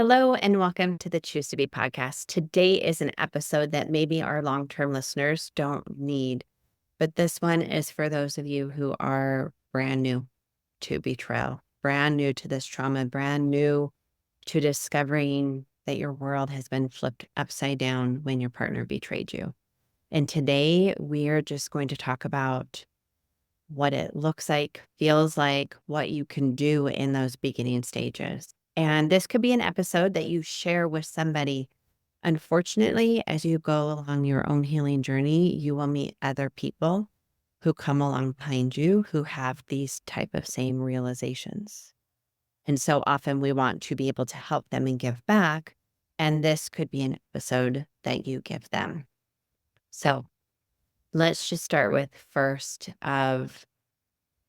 Hello and welcome to the Choose to Be podcast. Today is an episode that maybe our long term listeners don't need, but this one is for those of you who are brand new to betrayal, brand new to this trauma, brand new to discovering that your world has been flipped upside down when your partner betrayed you. And today we are just going to talk about what it looks like, feels like, what you can do in those beginning stages. And this could be an episode that you share with somebody. Unfortunately, as you go along your own healing journey, you will meet other people who come along behind you who have these type of same realizations. And so often we want to be able to help them and give back. And this could be an episode that you give them. So let's just start with first of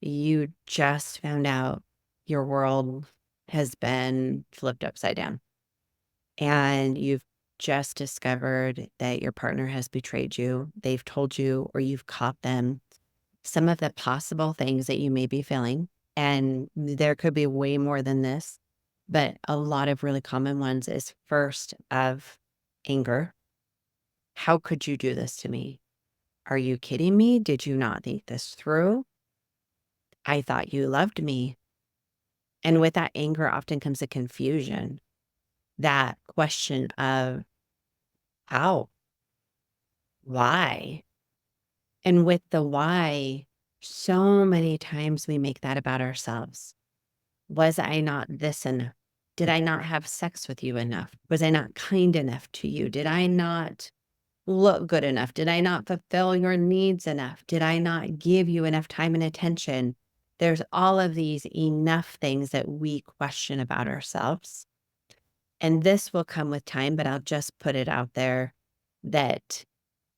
you just found out your world has been flipped upside down and you've just discovered that your partner has betrayed you. They've told you or you've caught them some of the possible things that you may be feeling. And there could be way more than this, but a lot of really common ones is first of anger. How could you do this to me? Are you kidding me? Did you not think this through? I thought you loved me. And with that anger often comes a confusion, that question of how, why? And with the why, so many times we make that about ourselves. Was I not this enough? Did I not have sex with you enough? Was I not kind enough to you? Did I not look good enough? Did I not fulfill your needs enough? Did I not give you enough time and attention? There's all of these enough things that we question about ourselves. And this will come with time, but I'll just put it out there that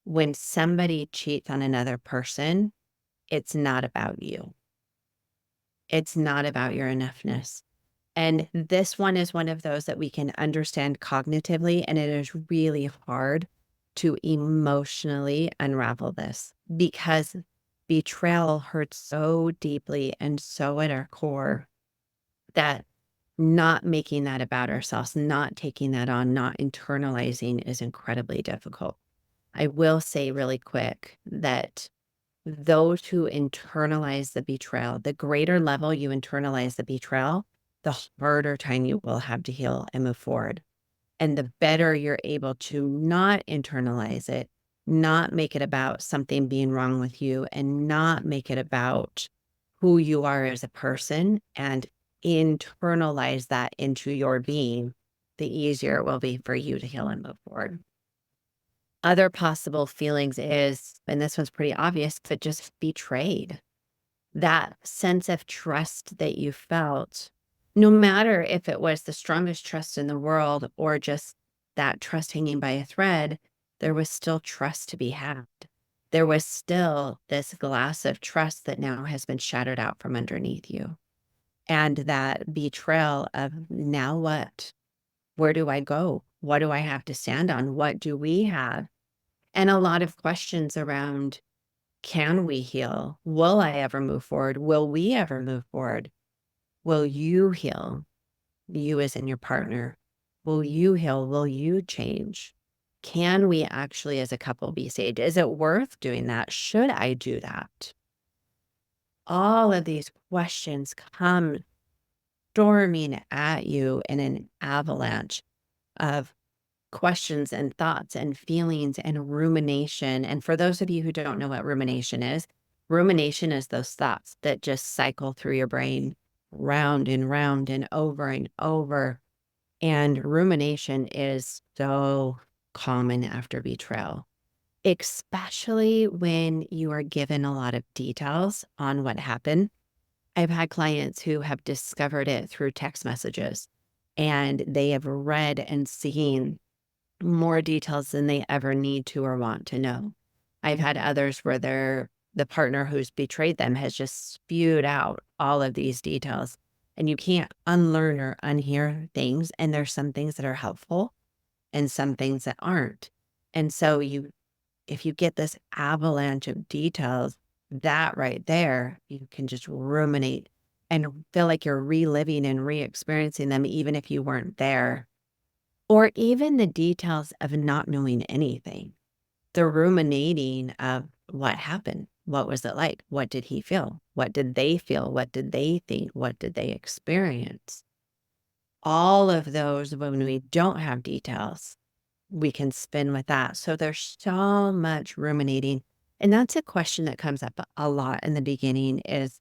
when somebody cheats on another person, it's not about you. It's not about your enoughness. And this one is one of those that we can understand cognitively, and it is really hard to emotionally unravel this because betrayal hurts so deeply and so at our core that not making that about ourselves, not taking that on, not internalizing is incredibly difficult. I will say really quick that those who internalize the betrayal, the greater level you internalize the betrayal, the harder time you will have to heal and move forward. And the better you're able to not internalize it, not make it about something being wrong with you, and not make it about who you are as a person and internalize that into your being, the easier it will be for you to heal and move forward. Other possible feelings is, and this one's pretty obvious, but just betrayed. That sense of trust that you felt, no matter if it was the strongest trust in the world or just that trust hanging by a thread, there was still trust to be had. There was still this glass of trust that now has been shattered out from underneath you. And that betrayal of now what? Where do I go? What do I have to stand on? What do we have? And a lot of questions around, can we heal? Will I ever move forward? Will we ever move forward? Will you heal? You as in your partner. Will you heal? Will you change? Can we actually as a couple be saved? Is it worth doing that? Should I do that? All of these questions come storming at you in an avalanche of questions and thoughts and feelings and rumination. And for those of you who don't know what rumination is those thoughts that just cycle through your brain round and round and over and over. And rumination is so common after betrayal, especially when you are given a lot of details on what happened. I've had clients who have discovered it through text messages and they have read and seen more details than they ever need to or want to know. I've had others where the partner who's betrayed them has just spewed out all of these details and you can't unlearn or unhear things. And there's some things that are helpful and some things that aren't. And so if you get this avalanche of details, that right there, you can just ruminate and feel like you're reliving and re-experiencing them, even if you weren't there. or even the details of not knowing anything, the ruminating of what happened. What was it like? What did he feel? What did they feel? What did they think? What did they experience? All of those, when we don't have details, we can spin with that. So there's so much ruminating. And that's a question that comes up a lot in the beginning is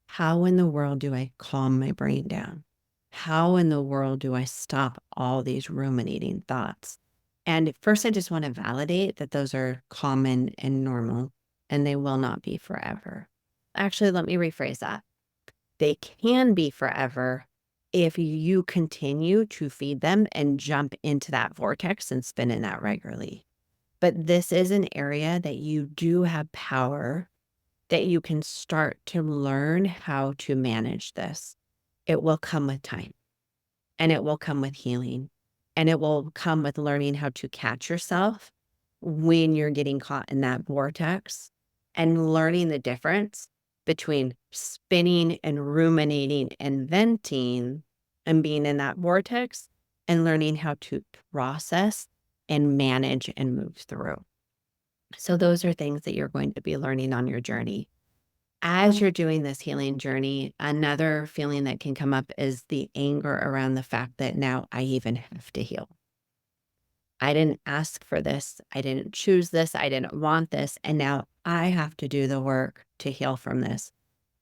how in the world do I calm my brain down? How in the world do I stop all these ruminating thoughts? And first, I just want to validate that those are common and normal, and they will not be forever. Actually, let me rephrase that. They can be forever if you continue to feed them and jump into that vortex and spin in that regularly. But this is an area that you do have power, that you can start to learn how to manage this. It will come with time, and it will come with healing, and it will come with learning how to catch yourself when you're getting caught in that vortex, and learning the difference between spinning and ruminating and venting and being in that vortex, and learning how to process and manage and move through. So those are things that you're going to be learning on your journey. As you're doing this healing journey, another feeling that can come up is the anger around the fact that now I even have to heal. I didn't ask for this. I didn't choose this. I didn't want this. And now I have to do the work to heal from this.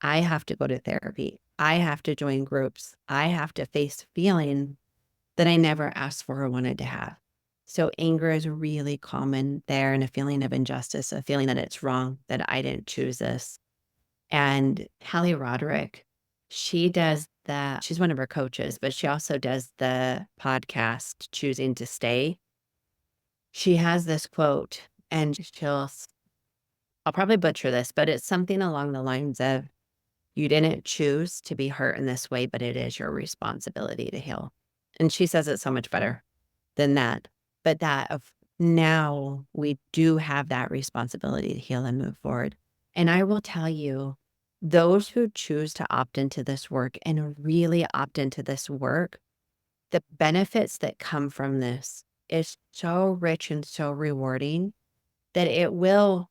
I have to go to therapy. I have to join groups. I have to face feeling that I never asked for or wanted to have. So anger is really common there, and a feeling of injustice, a feeling that it's wrong, that I didn't choose this. And Hallie Roderick, she's one of her coaches, but she also does the podcast Choosing to Stay. She has this quote, and I'll probably butcher this, but it's something along the lines of, you didn't choose to be hurt in this way, but it is your responsibility to heal. And she says it so much better than that. But that of now we do have that responsibility to heal and move forward. And I will tell you, those who choose to opt into this work and really opt into this work, the benefits that come from this is so rich and so rewarding that it will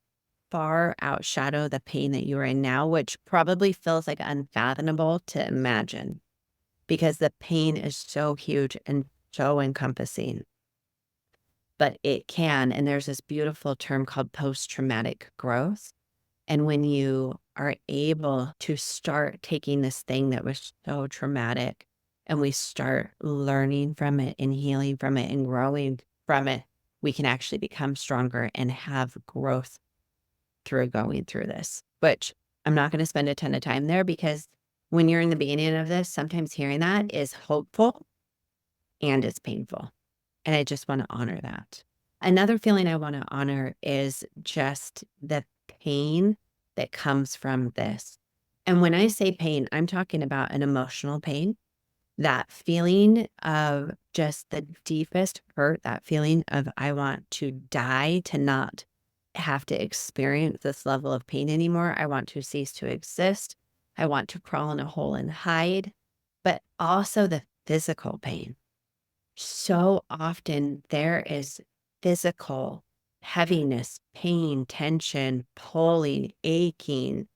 far outshadow the pain that you are in now, which probably feels like unfathomable to imagine because the pain is so huge and so encompassing. But it can, and there's this beautiful term called post-traumatic growth. And when you are able to start taking this thing that was so traumatic and we start learning from it and healing from it and growing from it, we can actually become stronger and have growth through going through this, which I'm not going to spend a ton of time there because when you're in the beginning of this, sometimes hearing that is hopeful and it's painful. And I just want to honor that. Another feeling I want to honor is just the pain that comes from this. And when I say pain, I'm talking about an emotional pain, that feeling of just the deepest hurt, that feeling of I want to die to not have to experience this level of pain anymore. I want to cease to exist. I want to crawl in a hole and hide, but also the physical pain. So often there is physical heaviness, pain, tension, pulling, aching,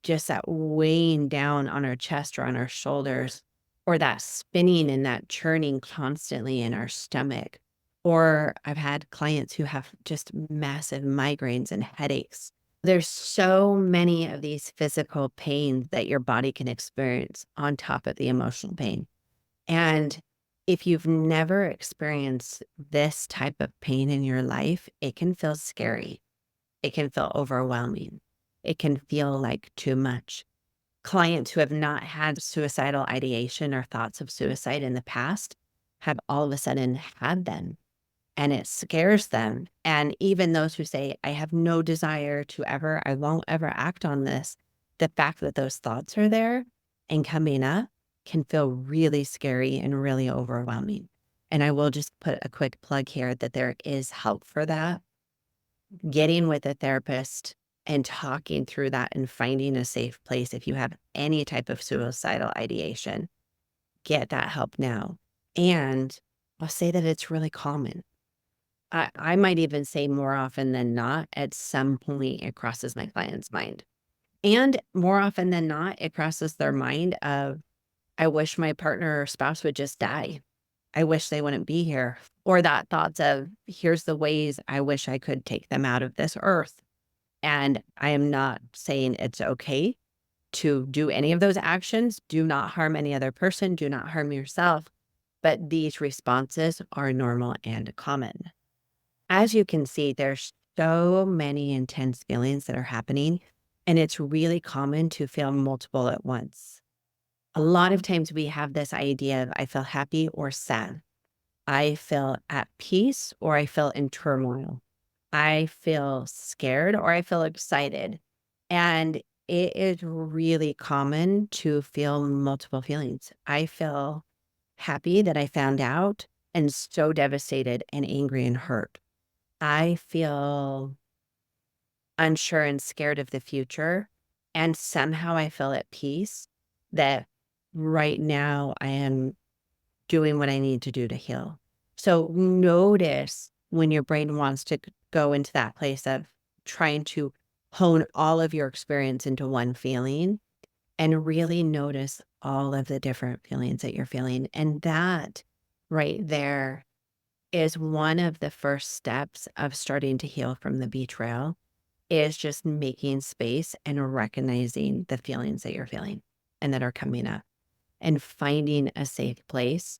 just that weighing down on our chest or on our shoulders, or that spinning and that churning constantly in our stomach. Or I've had clients who have just massive migraines and headaches. There's so many of these physical pains that your body can experience on top of the emotional pain. And if you've never experienced this type of pain in your life, it can feel scary. It can feel overwhelming. It can feel like too much. Clients who have not had suicidal ideation or thoughts of suicide in the past have all of a sudden had them, and it scares them. And even those who say, I have no desire to ever, I won't ever act on this, the fact that those thoughts are there and coming up can feel really scary and really overwhelming. And I will just put a quick plug here that there is help for that. Getting with a therapist and talking through that and finding a safe place. If you have any type of suicidal ideation, get that help now. And I'll say that it's really common. I might even say more often than not, at some point, it crosses my client's mind. And more often than not, it crosses their mind of, I wish my partner or spouse would just die. I wish they wouldn't be here. Or that thoughts of, here's the ways I wish I could take them out of this earth. And I am not saying it's okay to do any of those actions. Do not harm any other person. Do not harm yourself. But these responses are normal and common. As you can see, there's so many intense feelings that are happening, and it's really common to feel multiple at once. A lot of times we have this idea of I feel happy or sad. I feel at peace or I feel in turmoil. I feel scared or I feel excited. And it is really common to feel multiple feelings. I feel happy that I found out and so devastated and angry and hurt. I feel unsure and scared of the future. And somehow I feel at peace that right now I am doing what I need to do to heal. So notice when your brain wants to go into that place of trying to hone all of your experience into one feeling and really notice all of the different feelings that you're feeling. And that right there is one of the first steps of starting to heal from the betrayal is just making space and recognizing the feelings that you're feeling and that are coming up and finding a safe place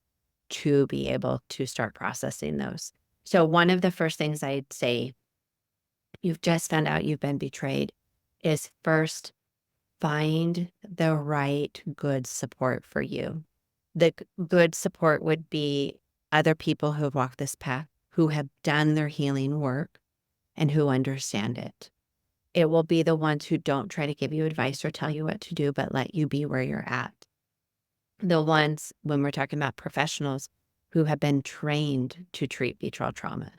to be able to start processing those. So one of the first things I'd say, you've just found out you've been betrayed, is first find the right good support for you. The good support would be other people who have walked this path, who have done their healing work and who understand it. It will be the ones who don't try to give you advice or tell you what to do, but let you be where you're at. The ones, when we're talking about professionals who have been trained to treat betrayal trauma,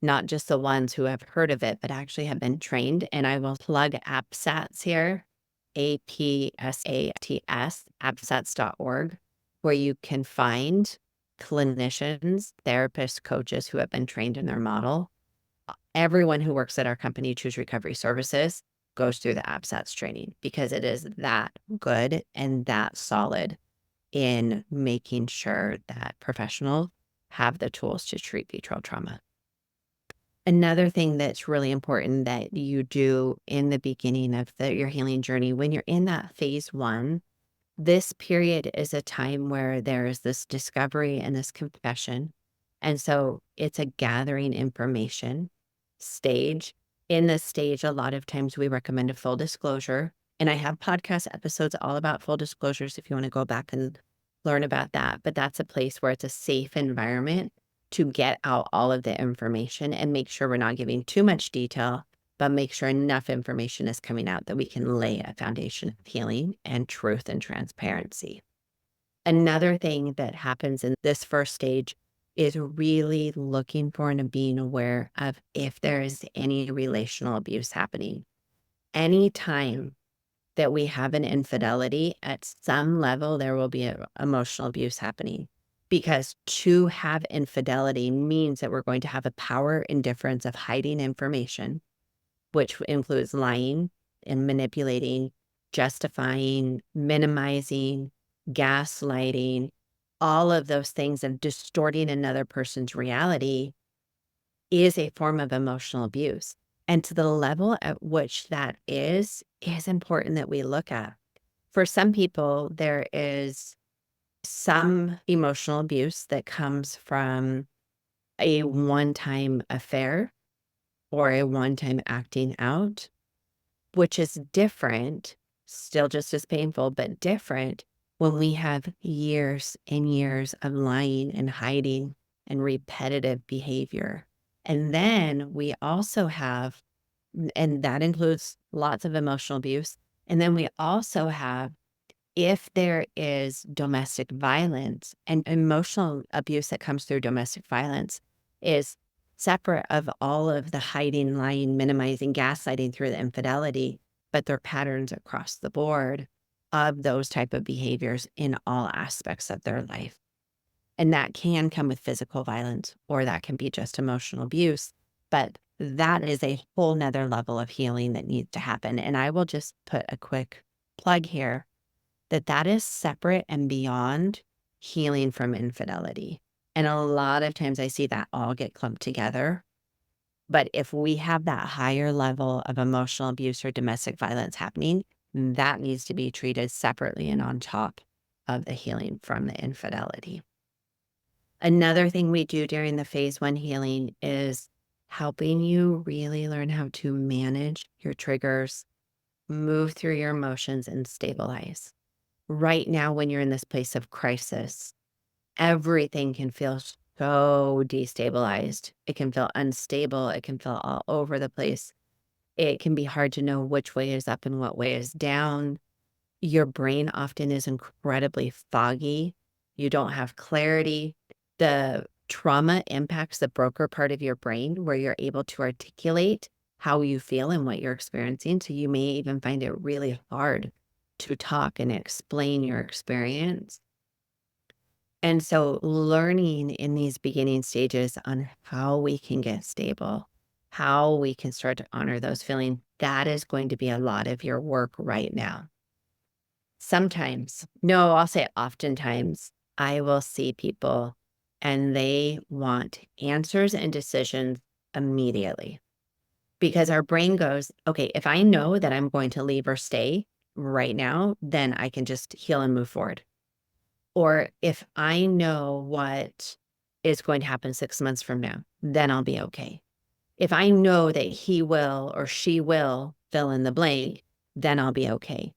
not just the ones who have heard of it, but actually have been trained. And I will plug APSATS here, APSATS, APSATS.org, where you can find clinicians, therapists, coaches who have been trained in their model. Everyone who works at our company, Choose Recovery Services, goes through the APSATS training because it is that good and that solid in making sure that professionals have the tools to treat betrayal trauma. Another thing that's really important that you do in the beginning of your healing journey, when you're in that phase one, this period is a time where there is this discovery and this confession. And so it's a gathering information stage. In this stage, a lot of times we recommend a full disclosure. And I have podcast episodes all about full disclosures if you want to go back and learn about that. But that's a place where it's a safe environment to get out all of the information and make sure we're not giving too much detail, but make sure enough information is coming out that we can lay a foundation of healing and truth and transparency. Another thing that happens in this first stage is really looking for and being aware of if there is any relational abuse happening. Anytime that we have an infidelity, at some level, there will be emotional abuse happening. Because to have infidelity means that we're going to have a power indifference of hiding information, which includes lying and manipulating, justifying, minimizing, gaslighting, all of those things, and distorting another person's reality is a form of emotional abuse. And to the level at which that is important that we look at. For some people, there is some emotional abuse that comes from a one-time affair or a one-time acting out, which is different, still just as painful, but different when we have years and years of lying and hiding and repetitive behavior. And then we also have, and that includes lots of emotional abuse. And then we also have, if there is domestic violence and emotional abuse that comes through domestic violence is separate of all of the hiding, lying, minimizing, gaslighting through the infidelity, but they're patterns across the board of those type of behaviors in all aspects of their life. And that can come with physical violence, or that can be just emotional abuse. But that is a whole nother level of healing that needs to happen. And I will just put a quick plug here that that is separate and beyond healing from infidelity. And a lot of times I see that all get clumped together. But if we have that higher level of emotional abuse or domestic violence happening, that needs to be treated separately and on top of the healing from the infidelity. Another thing we do during the phase one healing is helping you really learn how to manage your triggers, move through your emotions, and stabilize. Right now, when you're in this place of crisis, everything can feel so destabilized. It can feel unstable. It can feel all over the place. It can be hard to know which way is up and what way is down. Your brain often is incredibly foggy. You don't have clarity. The trauma impacts the broker part of your brain where you're able to articulate how you feel and what you're experiencing. So you may even find it really hard to talk and explain your experience. And so learning in these beginning stages on how we can get stable, how we can start to honor those feelings, that is going to be a lot of your work right now. Sometimes, no, I'll say oftentimes, I will see people and they want answers and decisions immediately because our brain goes, okay, if I know that I'm going to leave or stay right now, then I can just heal and move forward. Or if I know what is going to happen 6 months from now, then I'll be okay. If I know that he will or she will fill in the blank, then I'll be okay.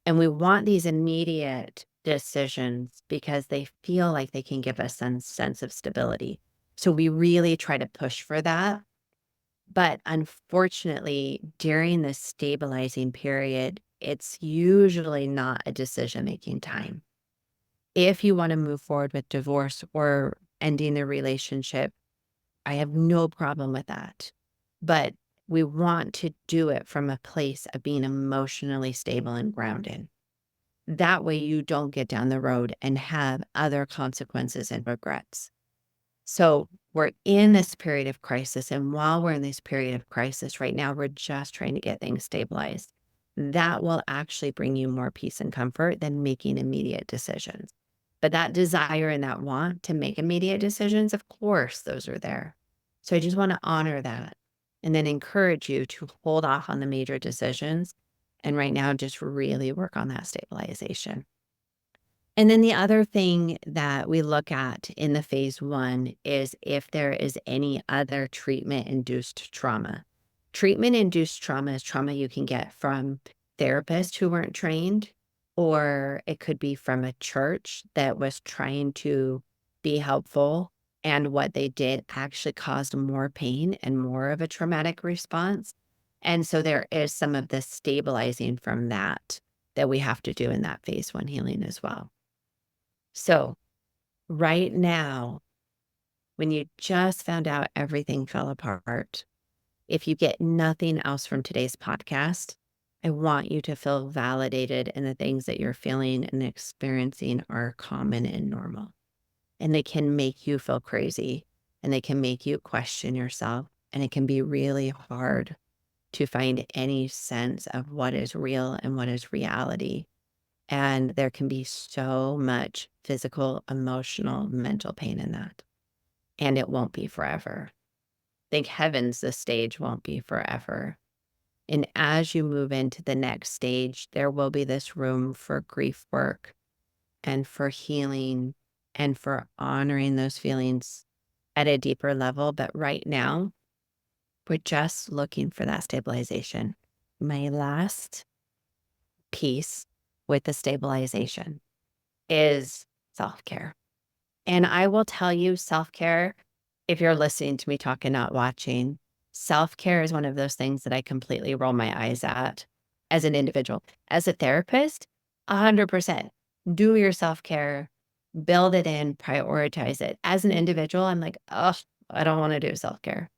And we want these immediate decisions because they feel like they can give us some sense of stability. So we really try to push for that. But unfortunately, during the stabilizing period, it's usually not a decision making time. If you want to move forward with divorce or ending the relationship, I have no problem with that. But we want to do it from a place of being emotionally stable and grounded. That way you don't get down the road and have other consequences and regrets. So we're in this period of crisis. And while we're in this period of crisis right now, we're just trying to get things stabilized. That will actually bring you more peace and comfort than making immediate decisions. But that desire and that want to make immediate decisions, of course, those are there. So I just want to honor that and then encourage you to hold off on the major decisions. And right now, just really work on that stabilization. And then the other thing that we look at in the phase one is if there is any other treatment induced trauma. Treatment induced trauma is trauma you can get from therapists who weren't trained, or it could be from a church that was trying to be helpful. And what they did actually caused more pain and more of a traumatic response. And so there is some of the stabilizing from that we have to do in that phase one healing as well. So, right now, when you just found out everything fell apart, if you get nothing else from today's podcast, I want you to feel validated in the things that you're feeling and experiencing are common and normal. And they can make you feel crazy and they can make you question yourself. And it can be really hard to find any sense of what is real and what is reality. And there can be so much physical, emotional, mental pain in that. And it won't be forever. Thank heavens the stage won't be forever. And as you move into the next stage, there will be this room for grief work and for healing and for honoring those feelings at a deeper level. But right now, we're just looking for that stabilization. My last piece with the stabilization is self-care. And I will tell you, self-care, if you're listening to me talk and not watching, self-care is one of those things that I completely roll my eyes at as an individual. As a therapist, 100%. Do your self-care, build it in, prioritize it. As an individual, I'm like, oh, I don't want to do self-care.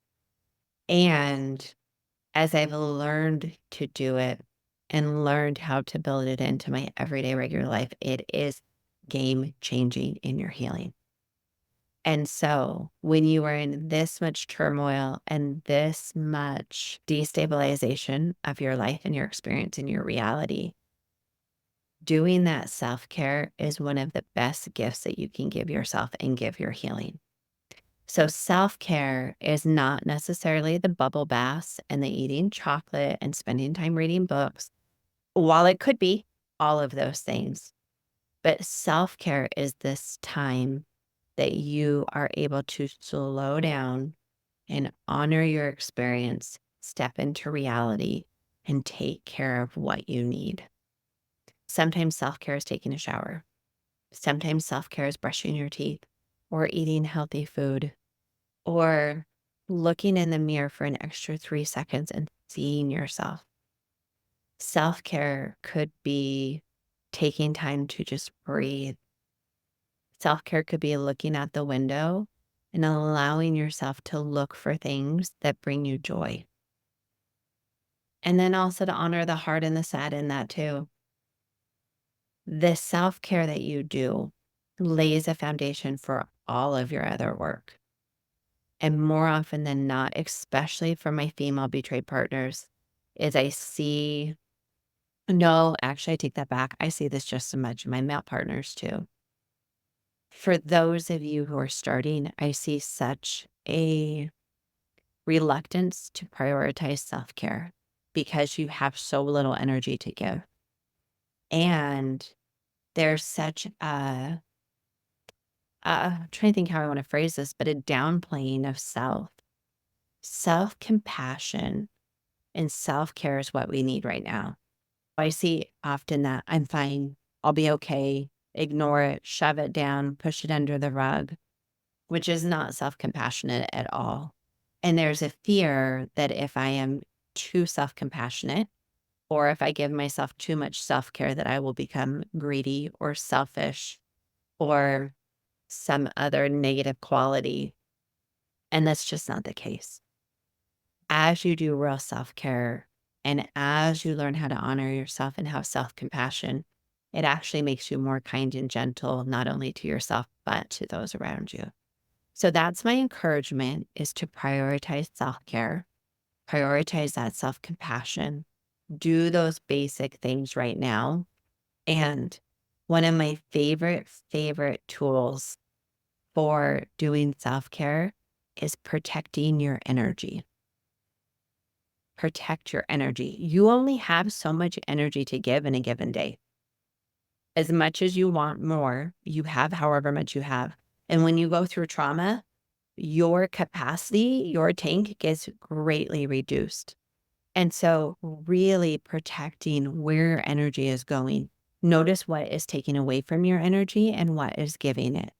And as I've learned to do it and learned how to build it into my everyday regular life, it is game changing in your healing. And so when you are in this much turmoil and this much destabilization of your life and your experience and your reality, doing that self-care is one of the best gifts that you can give yourself and give your healing. So self-care is not necessarily the bubble baths and the eating chocolate and spending time reading books. While it could be all of those things, but self-care is this time that you are able to slow down and honor your experience, step into reality, and take care of what you need. Sometimes self-care is taking a shower. Sometimes self-care is brushing your teeth or eating healthy food or looking in the mirror for an extra 3 seconds and seeing yourself. Self-care could be taking time to just breathe. Self-care could be looking out the window and allowing yourself to look for things that bring you joy. And then also to honor the hard and the sad in that too. The self-care that you do lays a foundation for all of your other work. And more often than not, especially for my female betrayed partners, is I see, no, actually, I take that back. I see this just as much in my male partners too. For those of you who are starting, I see such a reluctance to prioritize self care because you have so little energy to give. And there's such I'm trying to think how I want to phrase this, but a downplaying of self. Self compassion and self care is what we need right now. I see often that I'm fine, I'll be okay, ignore it, shove it down, push it under the rug, which is not self compassionate at all. And there's a fear that if I am too self compassionate, or if I give myself too much self care, that I will become greedy or selfish or some other negative quality. And that's just not the case. As you do real self care and as you learn how to honor yourself and have self compassion, it actually makes you more kind and gentle, not only to yourself, but to those around you. So that's my encouragement, is to prioritize self care, prioritize that self compassion, do those basic things right now. And one of my favorite tools for doing self care is protecting your energy. Protect your energy. You only have so much energy to give in a given day. As much as you want more, you have however much you have. And when you go through trauma, your capacity, your tank gets greatly reduced. And so, really protecting where your energy is going. Notice what is taking away from your energy and what is giving it.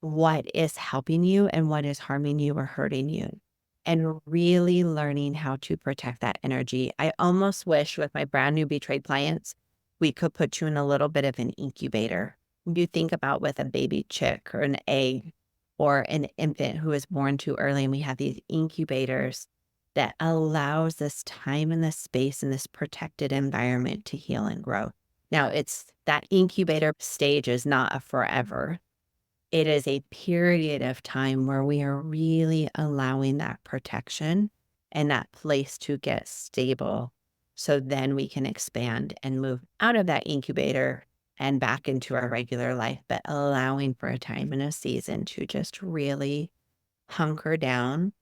What is helping you and what is harming you or hurting you. And really learning how to protect that energy. I almost wish with my brand new betrayed clients, we could put you in a little bit of an incubator. You think about with a baby chick or an egg or an infant who is born too early, and we have these incubators that allows this time and this space and this protected environment to heal and grow. Now, it's that incubator stage is not a forever. It is a period of time where we are really allowing that protection and that place to get stable. So then we can expand and move out of that incubator and back into our regular life, but allowing for a time and a season to just really hunker down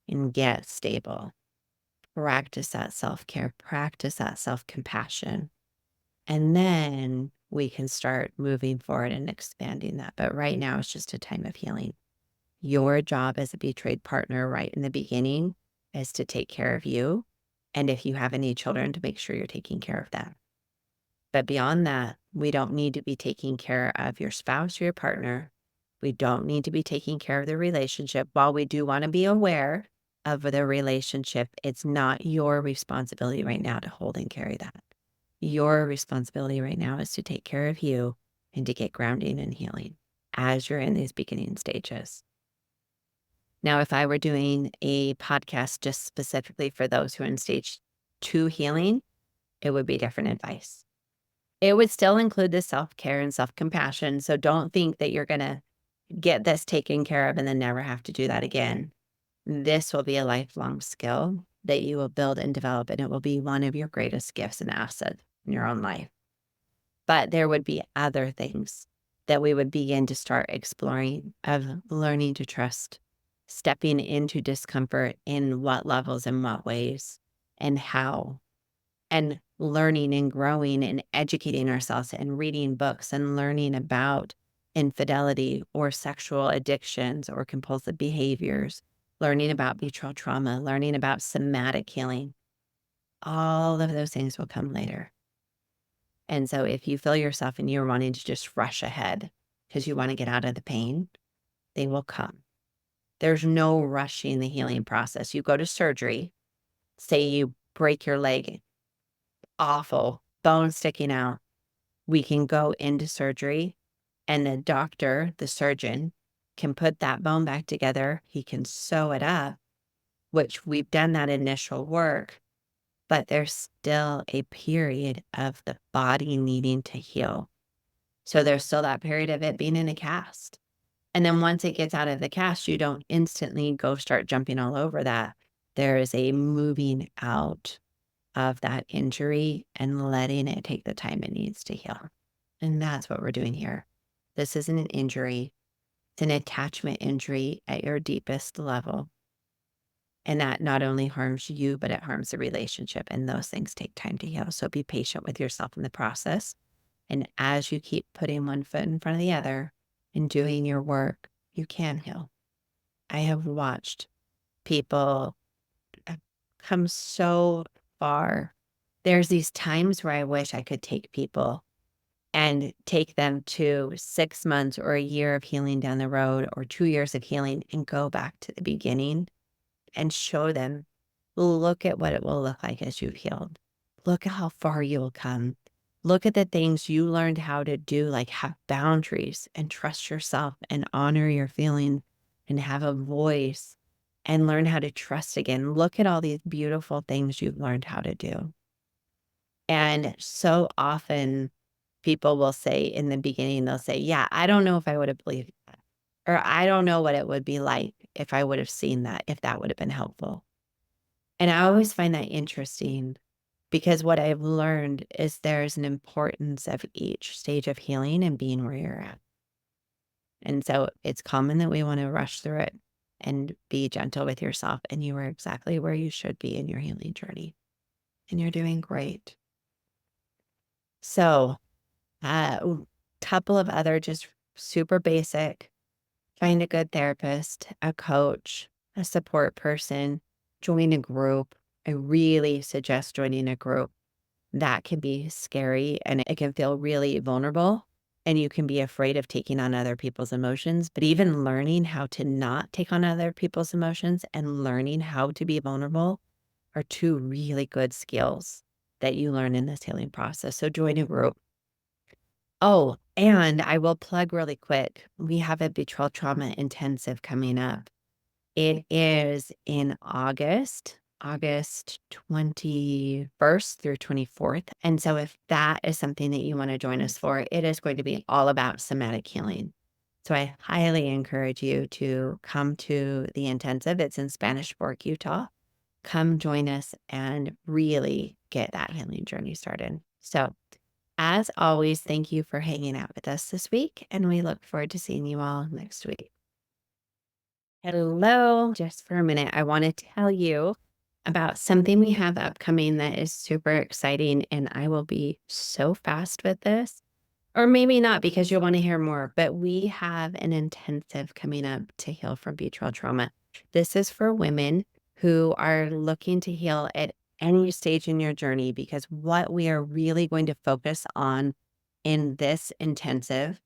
and get stable. Practice that self care, practice that self compassion. And then we can start moving forward and expanding that. But right now, it's just a time of healing. Your job as a betrayed partner right in the beginning is to take care of you. And if you have any children, to make sure you're taking care of them. But beyond that, we don't need to be taking care of your spouse or your partner. We don't need to be taking care of the relationship. While we do want to be aware of the relationship, it's not your responsibility right now to hold and carry that. Your responsibility right now is to take care of you and to get grounding and healing as you're in these beginning stages. Now, if I were doing a podcast just specifically for those who are in stage 2 healing, it would be different advice. It would still include the self-care and self-compassion. So don't think that you're going to get this taken care of and then never have to do that again. This will be a lifelong skill that you will build and develop, and it will be one of your greatest gifts and assets in your own life. But there would be other things that we would begin to start exploring of learning to trust, stepping into discomfort in what levels and what ways and how, and learning and growing and educating ourselves and reading books and learning about infidelity or sexual addictions or compulsive behaviors, learning about betrayal trauma, learning about somatic healing. All of those things will come later. And so if you feel yourself and you're wanting to just rush ahead because you want to get out of the pain, they will come. There's no rushing the healing process. You go to surgery, say you break your leg, awful, bone sticking out. We can go into surgery and the doctor, the surgeon, can put that bone back together. He can sew it up, which we've done that initial work, but there's still a period of the body needing to heal. So there's still that period of it being in a cast. And then once it gets out of the cast, you don't instantly go start jumping all over that. There is a moving out of that injury and letting it take the time it needs to heal. And that's what we're doing here. This isn't an injury, it's an attachment injury at your deepest level. And that not only harms you, but it harms the relationship. And those things take time to heal. So be patient with yourself in the process. And as you keep putting one foot in front of the other and doing your work, you can heal. I have watched people come so far. There's these times where I wish I could take people and take them to 6 months or a year of healing down the road or 2 years of healing and go back to the beginning and show them, look at what it will look like as you've healed. Look at how far you will come. Look at the things you learned how to do, like have boundaries and trust yourself and honor your feeling and have a voice and learn how to trust again. Look at all these beautiful things you've learned how to do. And so often people will say in the beginning, they'll say, yeah, I don't know if I would have believed that. Or I don't know what it would be like if I would have seen that, if that would have been helpful. And I always find that interesting because what I've learned is there's an importance of each stage of healing and being where you're at. And so it's common that we want to rush through it and be gentle with yourself. And you are exactly where you should be in your healing journey. And you're doing great. So, couple of other just super basic. Find a good therapist, a coach, a support person, join a group. I really suggest joining a group. That can be scary and it can feel really vulnerable and you can be afraid of taking on other people's emotions, but even learning how to not take on other people's emotions and learning how to be vulnerable are two really good skills that you learn in this healing process. So join a group. Oh, and I will plug really quick. We have a betrayal trauma intensive coming up. It is in August 21st through 24th. And so if that is something that you want to join us for, it is going to be all about somatic healing. So I highly encourage you to come to the intensive. It's in Spanish Fork, Utah. Come join us and really get that healing journey started. So as always, thank you for hanging out with us this week, and we look forward to seeing you all next week. Hello. Just for a minute, I want to tell you about something we have upcoming that is super exciting, and I will be so fast with this. Or maybe not because you'll want to hear more, but we have an intensive coming up to heal from betrayal trauma. This is for women who are looking to heal at any stage in your journey because what we are really going to focus on in this intensive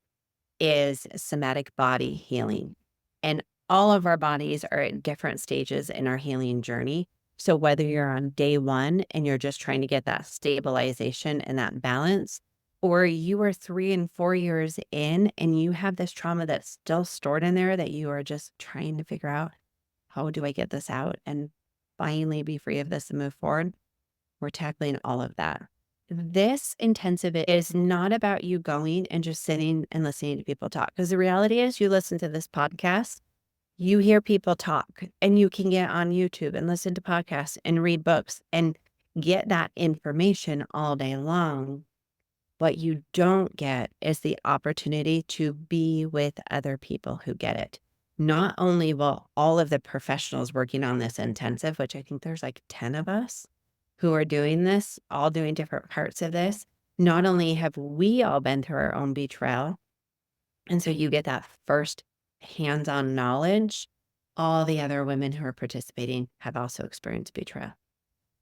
is somatic body healing. And all of our bodies are at different stages in our healing journey. So whether you're on day one and you're just trying to get that stabilization and that balance, or you are 3 and 4 years in and you have this trauma that's still stored in there that you are just trying to figure out, how do I get this out and finally be free of this and move forward? We're tackling all of that. This intensive is not about you going and just sitting and listening to people talk. Because the reality is, you listen to this podcast, you hear people talk, and you can get on YouTube and listen to podcasts and read books and get that information all day long. What you don't get is the opportunity to be with other people who get it. Not only will all of the professionals working on this intensive, which I think there's like 10 of us who are doing this, all doing different parts of this, not only have we all been through our own betrayal, and so you get that first hands-on knowledge, all the other women who are participating have also experienced betrayal.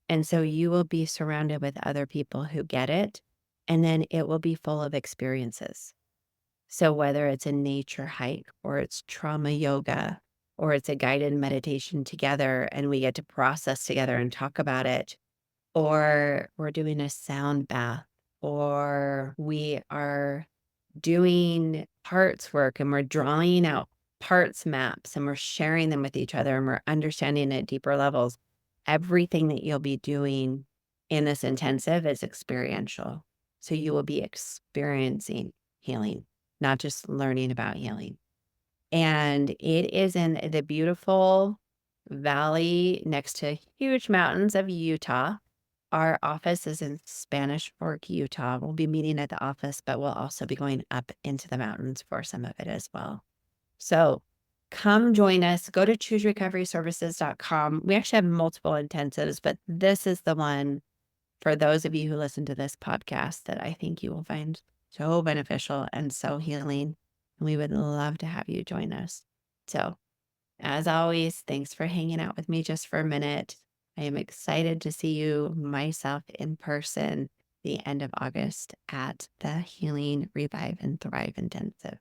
And so you will be surrounded with other people who get it, and then it will be full of experiences. So whether it's a nature hike or it's trauma yoga or it's a guided meditation together and we get to process together and talk about it, or we're doing a sound bath, or we are doing parts work and we're drawing out parts maps and we're sharing them with each other and we're understanding at deeper levels. Everything that you'll be doing in this intensive is experiential. So you will be experiencing healing, not just learning about healing. And it is in the beautiful valley next to huge mountains of Utah. Our office is in Spanish Fork, Utah. We'll be meeting at the office, but we'll also be going up into the mountains for some of it as well. So come join us. Go to chooserecoveryservices.com. We actually have multiple intensives, but this is the one for those of you who listen to this podcast that I think you will find so beneficial and so healing. And we would love to have you join us. So, as always, thanks for hanging out with me just for a minute. I am excited to see you myself in person the end of August at the Healing, Revive, and Thrive Intensive.